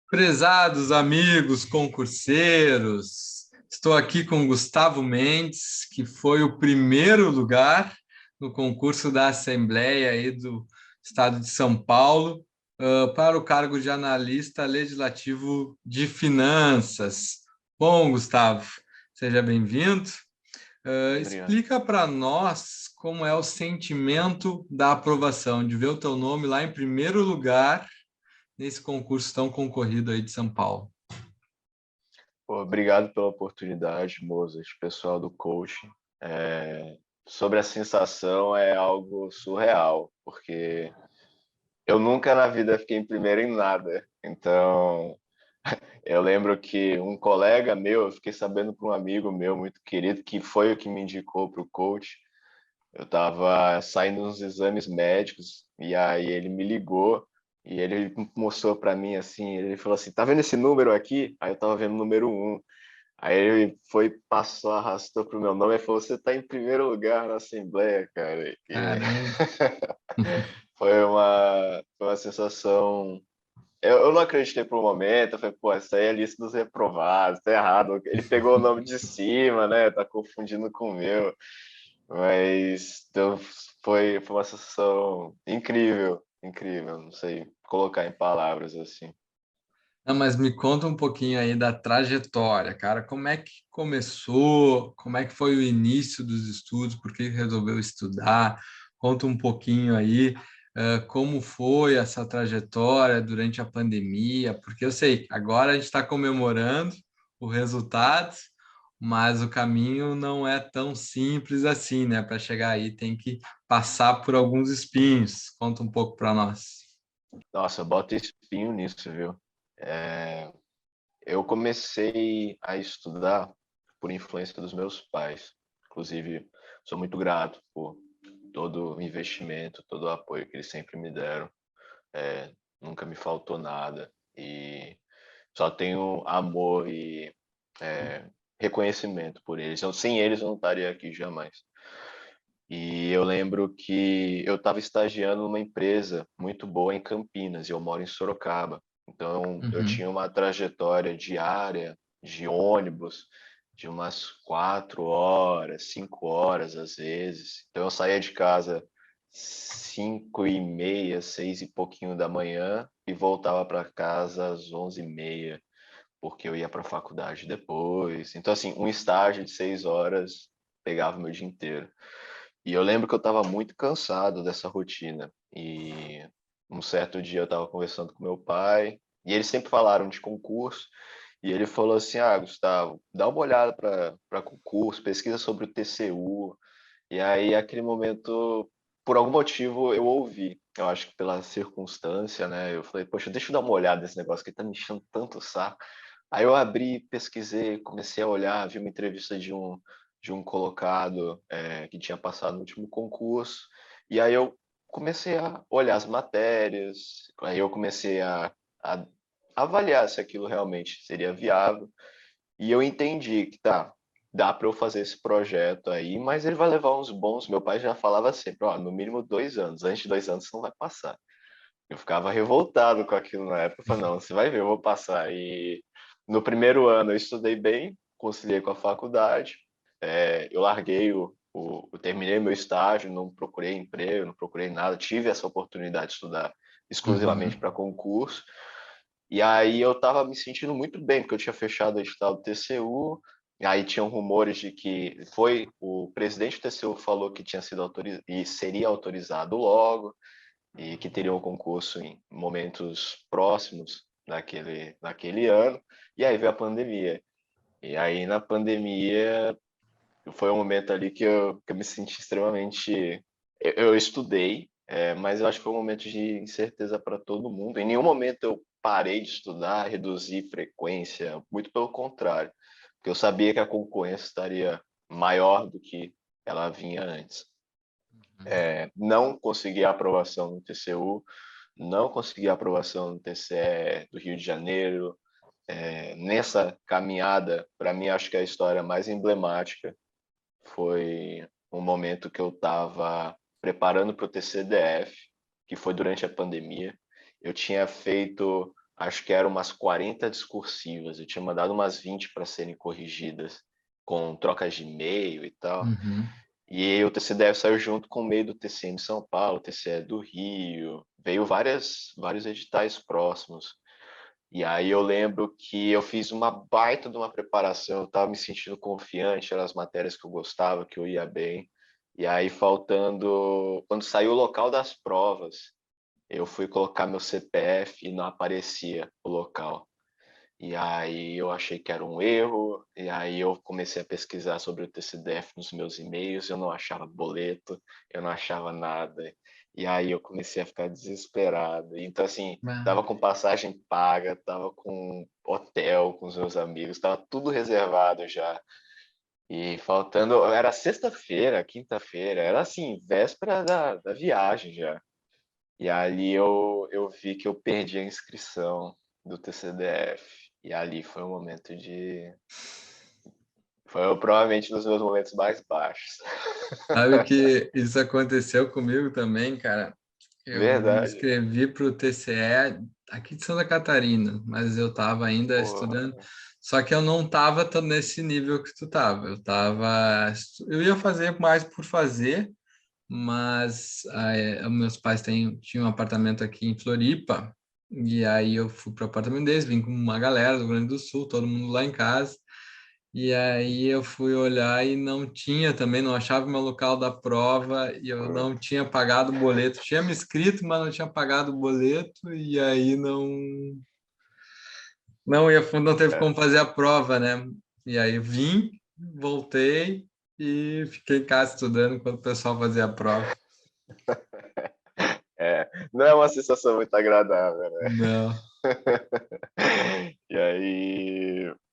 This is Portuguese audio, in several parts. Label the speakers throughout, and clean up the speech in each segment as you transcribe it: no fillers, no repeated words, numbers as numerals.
Speaker 1: Prezados amigos concurseiros, estou aqui com Gustavo Mendes, que foi o primeiro lugar no concurso da Assembleia aí do Estado de São Paulo, para o cargo de analista legislativo de finanças. Bom, Gustavo, seja bem-vindo.
Speaker 2: Obrigado.
Speaker 1: Explica para nós como é o sentimento da aprovação, de ver o teu nome lá em primeiro lugar nesse concurso tão concorrido aí de São Paulo.
Speaker 2: Pô, obrigado pela oportunidade, Mozart, pessoal do coaching. Sobre a sensação é algo surreal, porque eu nunca na vida fiquei em primeiro em nada. Então, eu lembro que um colega meu, eu fiquei sabendo por um amigo meu muito querido, que foi o que me indicou para o coach. Eu estava saindo uns exames médicos e aí ele me ligou e ele mostrou para mim assim, ele falou assim, tá vendo esse número aqui? Aí eu tava vendo o número 1. Aí ele foi, passou, arrastou pro meu nome e falou, você tá em primeiro lugar na Assembleia, cara. E
Speaker 1: Caramba.
Speaker 2: foi uma sensação. Eu não acreditei por um momento, eu falei, pô, essa aí é a lista dos reprovados, tá errado. Ele pegou o nome de cima, né? Tá confundindo com o meu. Mas então, foi uma sensação incrível, incrível. Não sei colocar em palavras assim.
Speaker 1: Não, mas me conta um pouquinho aí da trajetória, cara. Como é que começou? Como é que foi o início dos estudos? Por que resolveu estudar? Conta um pouquinho aí, como foi essa trajetória durante a pandemia, porque eu sei, agora a gente está comemorando o resultado, mas o caminho não é tão simples assim, né? Para chegar aí tem que passar por alguns espinhos. Conta um pouco para nós.
Speaker 2: Nossa, bota espinho nisso, viu? É, eu comecei a estudar por influência dos meus pais. Inclusive, sou muito grato por todo o investimento, todo o apoio que eles sempre me deram. Nunca me faltou nada. E só tenho amor e reconhecimento por eles. Sem eles eu não estaria aqui jamais. E eu lembro que eu estava estagiando numa empresa muito boa em Campinas, e eu moro em Sorocaba. Então, eu
Speaker 1: Uhum.
Speaker 2: tinha uma trajetória diária de ônibus de umas 4 horas, 5 horas às vezes. Então, eu saía de casa 5h30, 6 e pouquinho da manhã e voltava para casa às 11h30, porque eu ia para a faculdade depois. Então, assim, um estágio de 6 horas pegava o meu dia inteiro. E eu lembro que eu estava muito cansado dessa rotina. E um certo dia eu estava conversando com meu pai, e eles sempre falaram de concurso, e ele falou assim: Ah, Gustavo, dá uma olhada para concurso, pesquisa sobre o TCU. E aí, aquele momento, por algum motivo, eu ouvi. Eu acho que pela circunstância, né? Eu falei, poxa, deixa eu dar uma olhada nesse negócio que tá me enchendo tanto o saco. Aí eu abri, pesquisei, comecei a olhar, vi uma entrevista de um colocado que tinha passado no último concurso, e aí eu comecei a olhar as matérias, aí eu comecei a avaliar se aquilo realmente seria viável, e eu entendi que dá para eu fazer esse projeto aí, mas ele vai levar uns bons. Meu pai já falava sempre, ó, no mínimo 2 anos, antes de 2 anos você não vai passar. Eu ficava revoltado com aquilo na época. Eu falei, não, você vai ver, eu vou passar. E no primeiro ano eu estudei bem, conciliei com a faculdade. Eu larguei eu terminei meu estágio, não procurei emprego, não procurei nada. Tive essa oportunidade de estudar exclusivamente
Speaker 1: Uhum.
Speaker 2: para concurso. E aí eu estava me sentindo muito bem, porque eu tinha fechado o edital do TCU. E aí tinham rumores de que foi o presidente do TCU falou que tinha sido autorizado e seria autorizado logo e que teriam o concurso em momentos próximos daquele ano, e aí veio a pandemia. E aí na pandemia foi um momento ali que eu me senti extremamente. Eu estudei, mas eu acho que foi um momento de incerteza para todo mundo. Em nenhum momento eu parei de estudar, reduzi frequência, muito pelo contrário, porque eu sabia que a concorrência estaria maior do que ela vinha antes. Não consegui a aprovação no TCU, não consegui a aprovação no TCE do Rio de Janeiro. Nessa caminhada, para mim, acho que a história mais emblemática foi um momento que eu estava preparando para o TCDF, que foi durante a pandemia. Eu tinha feito acho que eram umas 40 discursivas. Eu tinha mandado umas 20 para serem corrigidas, com trocas de e-mail e tal.
Speaker 1: Uhum.
Speaker 2: E o TCDF saiu junto com o meio do TCM São Paulo, TCE do Rio, veio vários editais próximos. E aí eu lembro que eu fiz uma baita de uma preparação, eu estava me sentindo confiante, eram as matérias que eu gostava, que eu ia bem. E aí faltando, quando saiu o local das provas, eu fui colocar meu CPF e não aparecia o local. E aí eu achei que era um erro, e aí eu comecei a pesquisar sobre o TCDF nos meus e-mails, eu não achava boleto, eu não achava nada. E aí eu comecei a ficar desesperado. Então, assim, tava
Speaker 1: Ah,
Speaker 2: com passagem paga, tava com hotel com os meus amigos, tava tudo reservado já. E faltando, era sexta-feira, quinta-feira, era assim, véspera da viagem já. E ali eu vi que eu perdi a inscrição do TCDF. E ali foi um momento de. Foi provavelmente um dos meus momentos mais baixos.
Speaker 1: sabe que isso aconteceu comigo também, cara. Eu me
Speaker 2: Verdade.
Speaker 1: inscrevi para o TCE aqui de Santa Catarina, mas eu estava ainda estudando.
Speaker 2: Porra.
Speaker 1: Só que eu não estava nesse nível que tu estava. Eu ia fazer mais por fazer, mas meus pais tinham um apartamento aqui em Floripa, e aí eu fui para o apartamento deles, vim com uma galera do Rio Grande do Sul, todo mundo lá em casa. E aí eu fui olhar e não tinha também, não achava o meu local da prova e eu não tinha pagado o boleto. Tinha me inscrito, mas não tinha pagado o boleto e aí não teve
Speaker 2: É,
Speaker 1: como fazer a prova, né? E aí vim, voltei e fiquei em casa estudando enquanto o pessoal fazia a prova.
Speaker 2: não é uma sensação muito agradável, né?
Speaker 1: Não.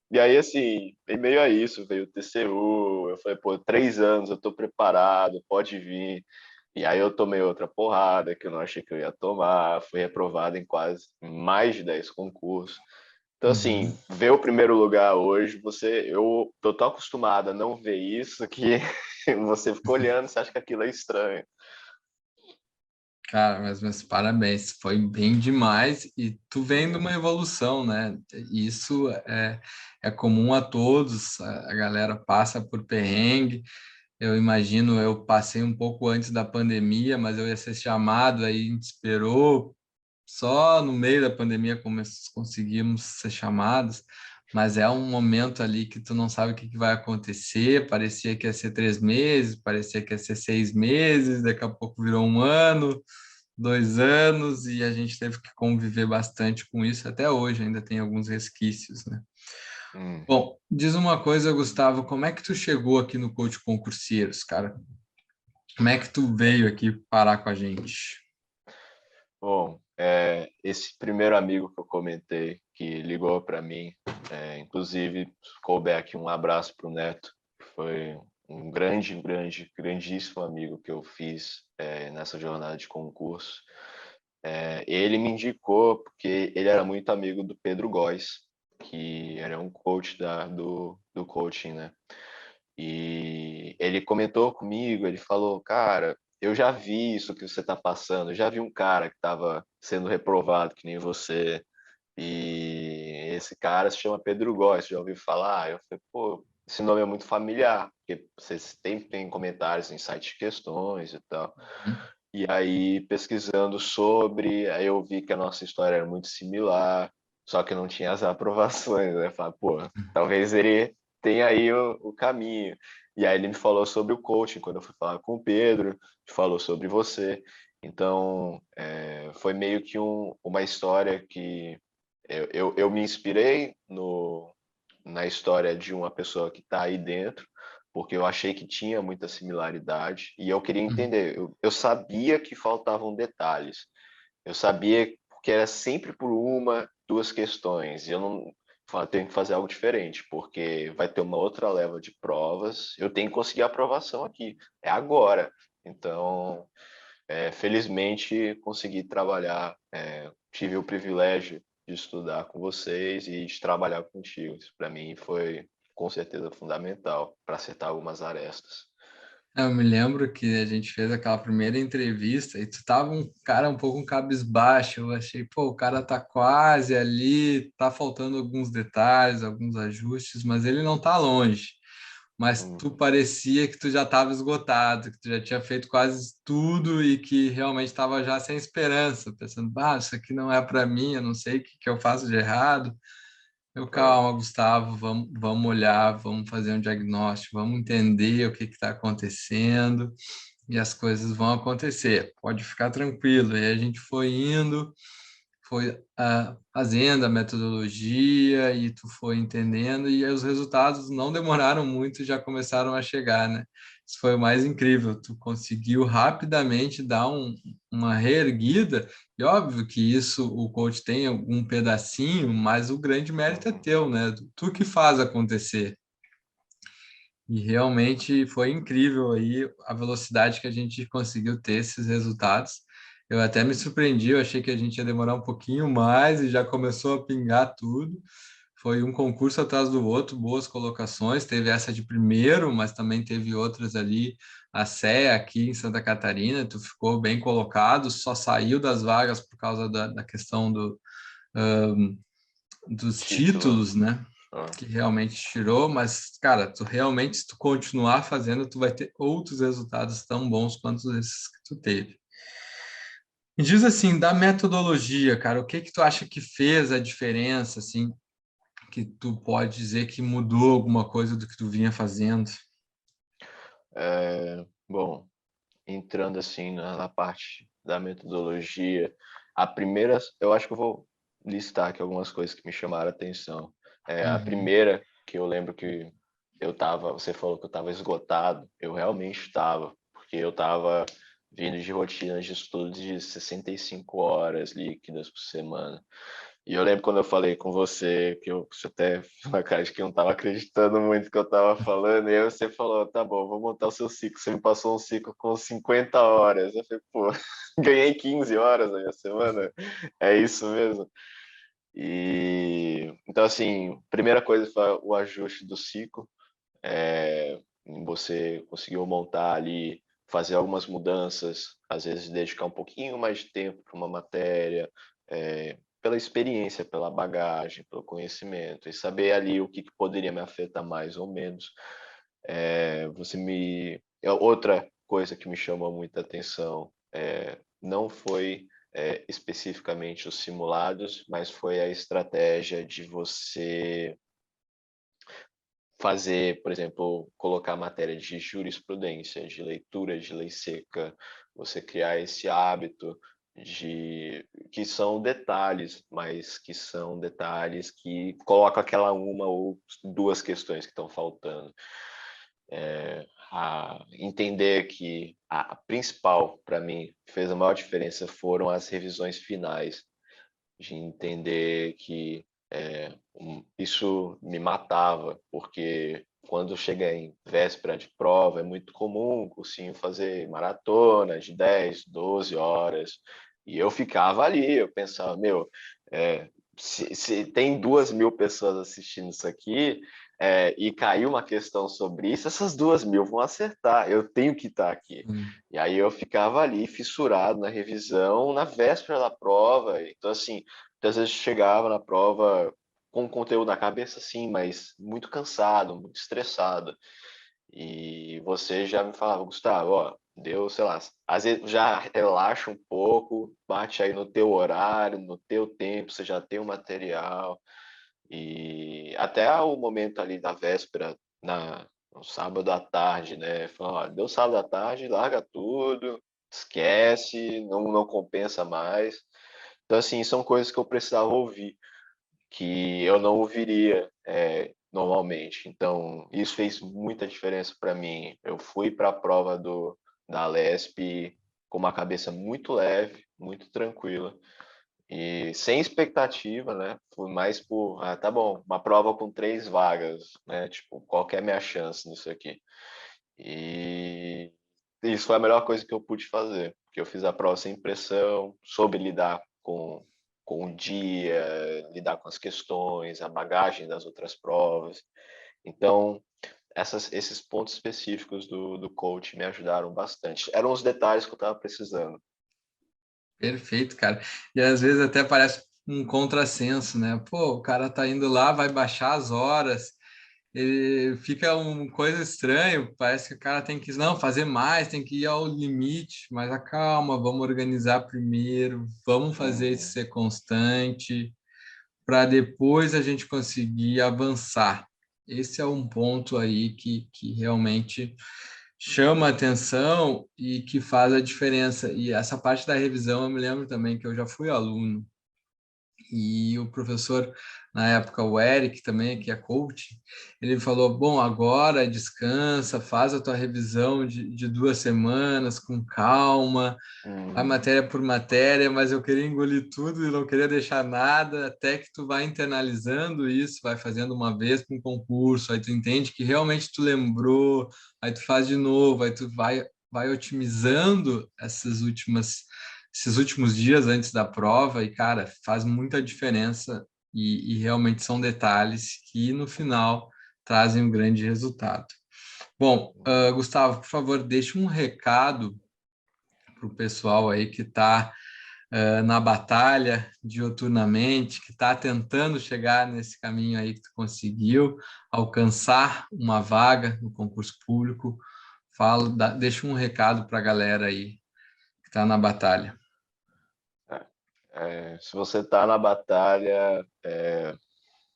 Speaker 2: E aí, assim, em meio a isso, veio o TCU, eu falei, pô, 3 anos, eu tô preparado, pode vir. E aí eu tomei outra porrada que eu não achei que eu ia tomar, fui reprovado em quase mais de 10 concursos. Então,
Speaker 1: Uhum.
Speaker 2: assim, ver o primeiro lugar hoje, eu tô tão acostumado a não ver isso que você fica olhando, você acha que aquilo é estranho.
Speaker 1: Cara, mas meus parabéns, foi bem demais e tu vendo uma evolução, né? Isso é comum a todos, a galera passa por perrengue. Eu imagino, eu passei um pouco antes da pandemia, mas eu ia ser chamado, aí a gente esperou, só no meio da pandemia conseguimos ser chamados, mas é um momento ali que tu não sabe o que que vai acontecer, parecia que ia ser 3 meses, parecia que ia ser 6 meses, daqui a pouco virou um ano, 2 anos, e a gente teve que conviver bastante com isso até hoje, ainda tem alguns resquícios, né?
Speaker 2: Uhum.
Speaker 1: Bom, diz uma coisa, Gustavo, como é que tu chegou aqui no Coach Concurseiros, cara? Como é que tu veio aqui parar com a gente?
Speaker 2: Bom, esse primeiro amigo que eu comentei, que ligou para mim, inclusive, couber aqui um abraço para o Neto, que foi um grandíssimo amigo que eu fiz nessa jornada de concurso. Ele me indicou porque ele era muito amigo do Pedro Góes, que era um coach do coaching, né? E ele comentou comigo, ele falou, cara, eu já vi isso que você está passando, eu já vi um cara que estava sendo reprovado que nem você, e esse cara se chama Pedro Góes, já ouviu falar? Eu falei, pô, esse nome é muito familiar, porque vocês tem comentários em site de questões e tal.
Speaker 1: Hum?
Speaker 2: E aí, pesquisando sobre, aí eu vi que a nossa história era muito similar, só que não tinha as aprovações, né? Falei, pô, talvez ele tenha aí o caminho. E aí ele me falou sobre o coaching, quando eu fui falar com o Pedro, falou sobre você. Então, foi meio que uma história que eu me inspirei na história de uma pessoa que está aí dentro, porque eu achei que tinha muita similaridade e eu queria
Speaker 1: Hum.
Speaker 2: entender. Eu sabia que faltavam detalhes, eu sabia que era sempre por uma, duas questões, e eu não falei, tenho que fazer algo diferente, porque vai ter uma outra leva de provas, eu tenho que conseguir a aprovação aqui, é agora. Então, felizmente, consegui trabalhar, tive o privilégio de estudar com vocês e de trabalhar contigo. Isso para mim foi com certeza fundamental para acertar algumas arestas.
Speaker 1: Eu me lembro que a gente fez aquela primeira entrevista e tu tava um cara um pouco cabisbaixo. Eu achei, pô, o cara tá quase ali, tá faltando alguns detalhes, alguns ajustes, mas ele não tá longe. Mas tu
Speaker 2: Uhum.
Speaker 1: parecia que tu já estava esgotado, que tu já tinha feito quase tudo e que realmente estava já sem esperança, pensando, bah, isso aqui não é para mim, eu não sei o que que eu faço de errado. Eu,
Speaker 2: É,
Speaker 1: calma, Gustavo, vamos olhar, vamos fazer um diagnóstico, vamos entender o que está acontecendo e as coisas vão acontecer. Pode ficar tranquilo. E a gente foi indo, foi fazendo a metodologia e tu foi entendendo e os resultados não demoraram muito, já começaram a chegar, né? Isso foi o mais incrível. Tu conseguiu rapidamente dar uma reerguida e óbvio que isso o coach tem algum pedacinho, mas o grande mérito é
Speaker 2: uhum.
Speaker 1: teu, né? Tu que faz acontecer. E realmente foi incrível aí a velocidade que a gente conseguiu ter esses resultados. Eu até me surpreendi, eu achei que a gente ia demorar um pouquinho mais e já começou a pingar tudo. Foi um concurso atrás do outro, boas colocações. Teve essa de primeiro, mas também teve outras ali. A CEA aqui em Santa Catarina, tu ficou bem colocado, só saiu das vagas por causa da questão dos
Speaker 2: Título.
Speaker 1: títulos, né?
Speaker 2: Ah.
Speaker 1: Que realmente tirou, mas, cara, tu realmente, se tu continuar fazendo, tu vai ter outros resultados tão bons quanto esses que tu teve. Me diz assim, da metodologia, cara, o que que tu acha que fez a diferença, assim, que tu pode dizer que mudou alguma coisa do que tu vinha fazendo?
Speaker 2: Bom, entrando assim na parte da metodologia, a primeira, eu acho que eu vou listar aqui algumas coisas que me chamaram a atenção. A
Speaker 1: Uhum,
Speaker 2: primeira, que eu lembro que você falou que eu estava esgotado, eu realmente estava, porque eu estava vindo de rotinas de estudos de 65 horas líquidas por semana. E eu lembro quando eu falei com você, que você até fez uma cara de que não estava acreditando muito no que eu estava falando, e aí você falou, tá bom, vou montar o seu ciclo. Você me passou um ciclo com 50 horas. Eu falei, pô, ganhei 15 horas na minha semana. É isso mesmo. E então, assim, primeira coisa foi o ajuste do ciclo. Você conseguiu montar ali, fazer algumas mudanças, às vezes dedicar um pouquinho mais de tempo para uma matéria, pela experiência, pela bagagem, pelo conhecimento, e saber ali o que poderia me afetar mais ou menos. Outra coisa que me chamou muita atenção não foi especificamente os simulados, mas foi a estratégia de você fazer, por exemplo, colocar matéria de jurisprudência, de leitura de lei seca, você criar esse hábito de que são detalhes, mas que são detalhes que colocam aquela uma ou duas questões que estão faltando. A entender que a principal, para mim, fez a maior diferença foram as revisões finais, de entender que isso me matava, porque quando chega em véspera de prova, é muito comum o cursinho fazer maratona de 10, 12 horas, e eu ficava ali, eu pensava, meu, se tem 2.000 pessoas assistindo isso aqui, e caiu uma questão sobre isso, essas 2.000 vão acertar, eu tenho que estar aqui.
Speaker 1: sim.
Speaker 2: E aí eu ficava ali fissurado na revisão, na véspera da prova. Então, assim, muitas vezes chegava na prova com o conteúdo na cabeça, sim, mas muito cansado, muito estressado. E você já me falava, Gustavo, ó, deu, sei lá, às vezes já relaxa um pouco, bate aí no teu horário, no teu tempo, você já tem o material. E até o momento ali da véspera, no sábado à tarde, né? Fala, ó, deu sábado à tarde, larga tudo, esquece, não compensa mais. Então, assim, são coisas que eu precisava ouvir, que eu não ouviria normalmente. Então, isso fez muita diferença para mim. Eu fui para a prova da Lesp com uma cabeça muito leve, muito tranquila e sem expectativa, né? Fui mais por, tá bom, uma prova com 3 vagas, né? Tipo, qual que é a minha chance nisso aqui? E isso foi a melhor coisa que eu pude fazer, porque eu fiz a prova sem pressão, soube lidar com o dia, lidar com as questões, a bagagem das outras provas. Então, esses pontos específicos do coach me ajudaram bastante. Eram os detalhes que eu estava precisando.
Speaker 1: Perfeito, cara. E às vezes até parece um contrassenso, né? Pô, o cara tá indo lá, vai baixar as horas, ele fica uma coisa estranha, parece que o cara tem que não fazer mais, tem que ir ao limite, mas acalma, vamos organizar primeiro, vamos fazer isso
Speaker 2: Uhum.
Speaker 1: ser constante, para depois a gente conseguir avançar. Esse é um ponto aí que realmente chama a atenção e que faz a diferença. E essa parte da revisão eu me lembro também que eu já fui aluno e o professor, na época, o Eric também, que é coach, ele falou, bom, agora descansa, faz a tua revisão de 2 semanas com calma, vai
Speaker 2: Uhum.
Speaker 1: matéria por matéria, mas eu queria engolir tudo e não queria deixar nada, até que tu vai internalizando isso, vai fazendo uma vez com um concurso, aí tu entende que realmente tu lembrou, aí tu faz de novo, aí tu vai otimizando esses últimos dias antes da prova e, cara, faz muita diferença e realmente são detalhes que no final trazem um grande resultado. Bom, Gustavo, por favor, deixe um recado para o pessoal aí que está na batalha dioturnamente, que está tentando chegar nesse caminho aí que tu conseguiu, alcançar uma vaga no concurso público. Deixa um recado para a galera aí que está na batalha.
Speaker 2: Se você está na batalha,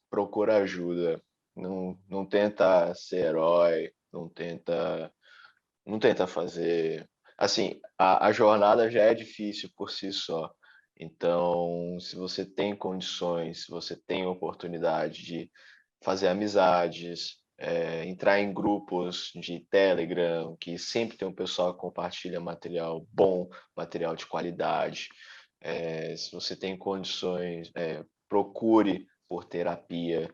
Speaker 2: procura ajuda. Não tenta ser herói, não tenta fazer. Assim, a jornada já é difícil por si só. Então, se você tem condições, se você tem oportunidade de fazer amizades, entrar em grupos de Telegram, que sempre tem um pessoal que compartilha material bom, material de qualidade. Se você tem condições, procure por terapia.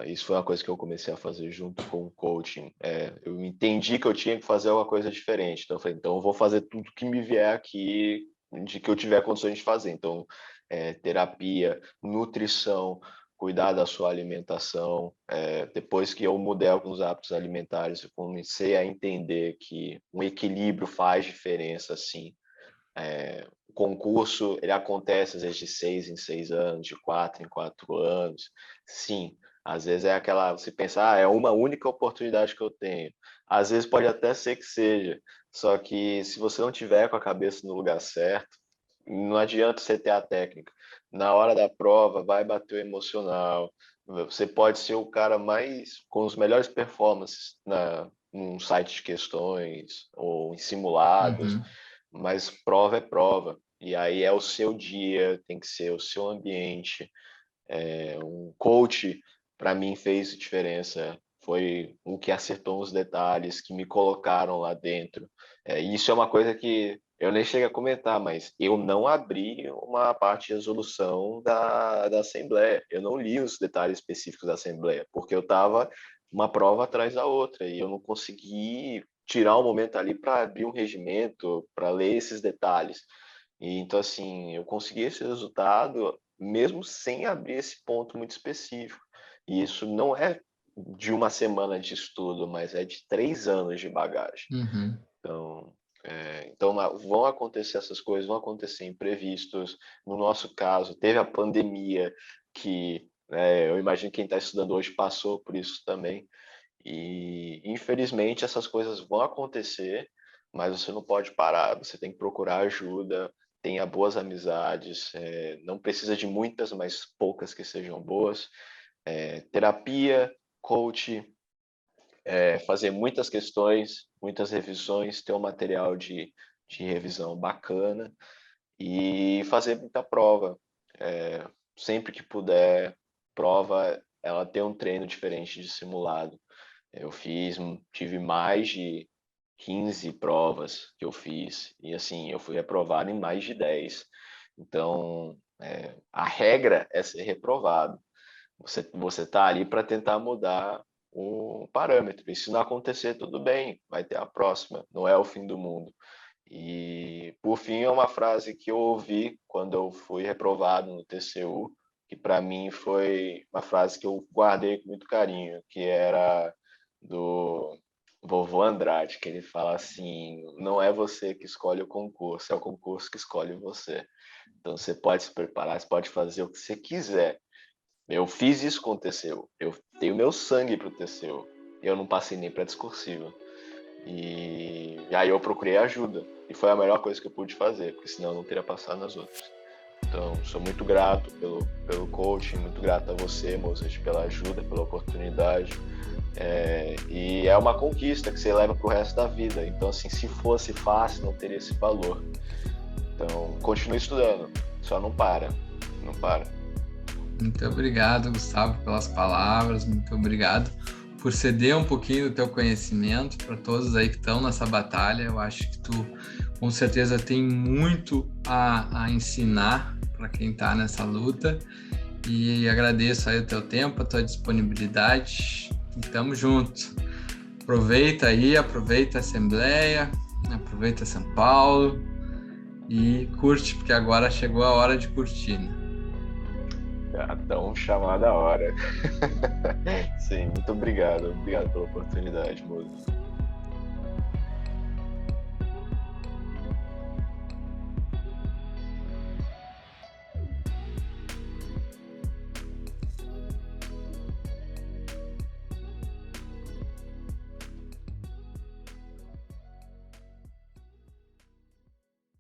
Speaker 2: Isso foi uma coisa que eu comecei a fazer junto com o coaching. Eu entendi que eu tinha que fazer uma coisa diferente. Então, eu falei, então eu vou fazer tudo que me vier aqui, de que eu tiver condições de fazer. Então, terapia, nutrição, cuidar da sua alimentação. Depois que eu mudei alguns hábitos alimentares, eu comecei a entender que um equilíbrio faz diferença, sim. O concurso ele acontece às vezes de 6 em 6 anos, de 4 em 4 anos. Sim, às vezes é aquela, você pensa, é uma única oportunidade que eu tenho. Às vezes pode até ser que seja, só que se você não tiver com a cabeça no lugar certo, não adianta você ter a técnica. Na hora da prova, vai bater o emocional. Você pode ser o cara mais com os melhores performances num site de questões ou em simulados,
Speaker 1: Uhum.
Speaker 2: mas prova é prova. E aí é o seu dia, tem que ser o seu ambiente. Um coach, para mim, fez diferença. Foi o que acertou os detalhes, que me colocaram lá dentro. E isso é uma coisa que eu nem cheguei a comentar, mas eu não abri uma parte de resolução da Assembleia. Eu não li os detalhes específicos da Assembleia, porque eu estava uma prova atrás da outra e eu não consegui tirar um momento ali para abrir um regimento, para ler esses detalhes. E, então, assim, eu consegui esse resultado mesmo sem abrir esse ponto muito específico. E isso não é de uma semana de estudo, mas é de 3 anos de bagagem.
Speaker 1: Uhum.
Speaker 2: Então, vão acontecer essas coisas, vão acontecer imprevistos. No nosso caso, teve a pandemia, que eu imagino que quem está estudando hoje passou por isso também. E, infelizmente, essas coisas vão acontecer, mas você não pode parar, você tem que procurar ajuda, tenha boas amizades, não precisa de muitas, mas poucas que sejam boas. Terapia, coach, fazer muitas questões, muitas revisões, ter um material de revisão bacana e fazer muita prova. Sempre que puder, prova, ela tem um treino diferente de simulado. Tive mais de 15 provas que eu fiz, e assim, eu fui reprovado em mais de 10. Então, a regra é ser reprovado. Você tá ali para tentar mudar um parâmetro. E se não acontecer, tudo bem, vai ter a próxima, não é o fim do mundo. E, por fim, é uma frase que eu ouvi quando eu fui reprovado no TCU, que para mim foi uma frase que eu guardei com muito carinho, que era do vovô Andrade, que ele fala assim: não é você que escolhe o concurso, é o concurso que escolhe você. Então você pode se preparar, você pode fazer o que você quiser. Eu fiz isso com o TCU, eu tenho meu sangue pro TCU, eu não passei nem para discursiva. E aí eu procurei ajuda, e foi a melhor coisa que eu pude fazer, porque senão eu não teria passado nas outras. Então, sou muito grato pelo coaching, muito grato a você, Mozart, pela ajuda, pela oportunidade. E é uma conquista que você leva pro resto da vida. Então, assim, se fosse fácil, não teria esse valor. Então, continue estudando, só não para, não para.
Speaker 1: Muito obrigado, Gustavo, pelas palavras. Muito obrigado por ceder um pouquinho do teu conhecimento para todos aí que estão nessa batalha. Eu acho que tu, com certeza, tem muito a ensinar para quem está nessa luta. E agradeço aí o teu tempo, a tua disponibilidade. E tamo junto. Aproveita aí, aproveita a Assembleia, aproveita São Paulo e curte, porque agora chegou a hora de curtir, né?
Speaker 2: Já tão chamada a hora. Sim, muito obrigado. Obrigado pela oportunidade, Mozo.